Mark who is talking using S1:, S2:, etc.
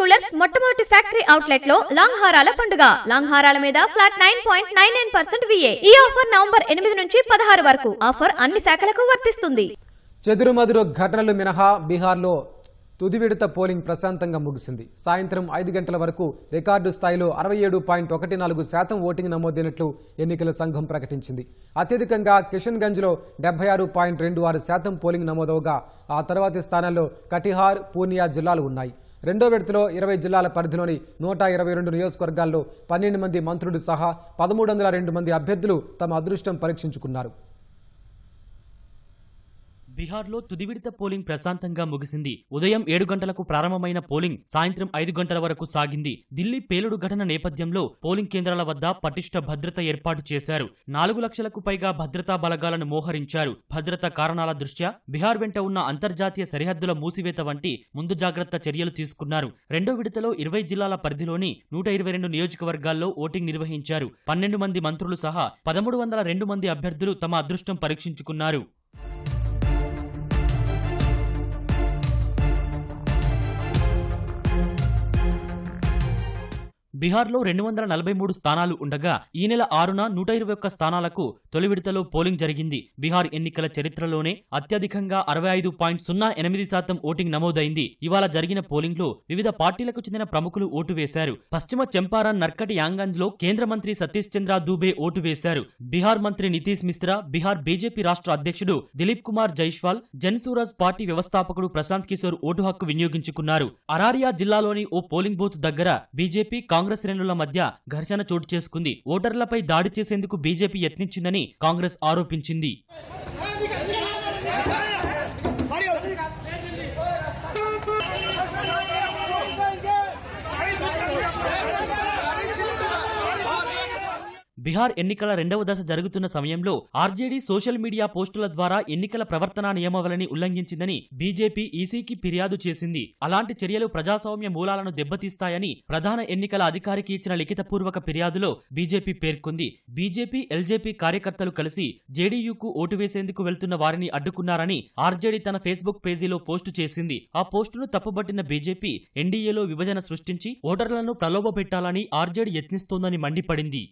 S1: Jewellers మొట్టమొదటి factory outlet లో long హారాల పండుగ. లాంగ్ హారాల మీద ఫ్లాట్ 9.99% VA. ఈ ఆఫర్ నవంబర్ 8 నుంచి 16 వరకు. ఆఫర్ అన్ని శాఖలకు వర్తిస్తుంది.
S2: చెదురుమదురు ఘటనలు మినహా బీహార్లో తుది విడత పోలింగ్ ప్రశాంతంగా ముగిసింది. సాయంత్రం 5 గంటల వరకు రికార్డు స్థాయిలో 67.14% ఓటింగ్ నమోదైనట్లు ఎన్నికల సంఘం ప్రకటించింది. అత్యధికంగా కిషన్గంజ్లో 76.26% పోలింగ్ నమోదవగా ఆ తర్వాతి స్థానాల్లో కటిహార్, పూర్నియా జిల్లాలు ఉన్నాయి. రెండో విడతలో 20 జిల్లాల పరిధిలోని 122 నియోజకవర్గాల్లో 12 మంది మంత్రులు సహా 1302 మంది అభ్యర్థులు తమ అదృష్టం పరీక్షించుకున్నారు.
S3: బీహార్లో తుది విడత పోలింగ్ ప్రశాంతంగా ముగిసింది. ఉదయం 7 గంటలకు ప్రారంభమైన పోలింగ్ సాయంత్రం 5 గంటల వరకు సాగింది. ఢిల్లీ పేలుడు ఘటన నేపథ్యంలో పోలింగ్ కేంద్రాల వద్ద పటిష్ట భద్రత ఏర్పాటు చేశారు. 4 లక్షలకు పైగా భద్రతా బలగాలను మోహరించారు. భద్రతా కారణాల దృష్ట్యా బీహార్ వెంట ఉన్న అంతర్జాతీయ సరిహద్దుల మూసివేత వంటి ముందు జాగ్రత్త చర్యలు తీసుకున్నారు. రెండో విడతలో 20 జిల్లాల పరిధిలోని 122 నియోజకవర్గాల్లో ఓటింగ్ నిర్వహించారు. 12 మంది మంత్రులు సహా 1302 మంది అభ్యర్థులు తమ అదృష్టం పరీక్షించుకున్నారు. బీహార్లో 243 స్థానాలు ఉండగా ఈ నెల 6న 121 స్థానాలకు తొలి విడతలో పోలింగ్ జరిగింది. బీహార్ ఎన్నికల చరిత్రలోనే అత్యధికంగా 65.08% ఓటింగ్ నమోదైంది. ఇవాళ జరిగిన పోలింగ్ లో వివిధ పార్టీలకు చెందిన ప్రముఖులు ఓటు వేశారు. పశ్చిమ చంపారన్ నర్కటి యాంగంజ్ లో కేంద్ర మంత్రి సతీష్ చంద్ర దూబే ఓటు వేశారు. బీహార్ మంత్రి నితీష్ మిశ్రా, బీహార్ బీజేపీ రాష్ట్ర అధ్యక్షుడు దిలీప్ కుమార్ జైస్వాల్, జన్ సూరజ్ పార్టీ వ్యవస్థాపకుడు ప్రశాంత్ కిశోర్ ఓటు హక్కు వినియోగించుకున్నారు. అరారియా జిల్లాలోని ఓ పోలింగ్ బూత్ దగ్గర బీజేపీ కాంగ్రెస్ శ్రేణుల మధ్య ఘర్షణ చోటు చేసుకుంది. ఓటర్లపై దాడి చేసేందుకు బీజేపీ యత్నించిందని కాంగ్రెస్ ఆరోపించింది. బీహార్ ఎన్నికల రెండవ దశ జరుగుతున్న సమయంలో ఆర్జేడీ సోషల్ మీడియా పోస్టుల ద్వారా ఎన్నికల ప్రవర్తనా నియమావళిని ఉల్లంఘించిందని బీజేపీ ఈసీకి ఫిర్యాదు చేసింది. అలాంటి చర్యలు ప్రజాస్వామ్య మూలాలను దెబ్బతీస్తాయని ప్రధాన ఎన్నికల అధికారికి ఇచ్చిన లిఖితపూర్వక ఫిర్యాదులో బీజేపీ పేర్కొంది. బీజేపీ, ఎల్జేపీ కార్యకర్తలు కలిసి జేడీయూకు ఓటు వేసేందుకు వెళ్తున్న వారిని అడ్డుకున్నారని ఆర్జేడీ తన ఫేస్బుక్ పేజీలో పోస్టు చేసింది. ఆ పోస్టును తప్పుబట్టిన బీజేపీ ఎన్డీఏలో విభజన సృష్టించి ఓటర్లను ప్రలోభపెట్టాలని ఆర్జేడీ యత్నిస్తోందని మండిపడింది.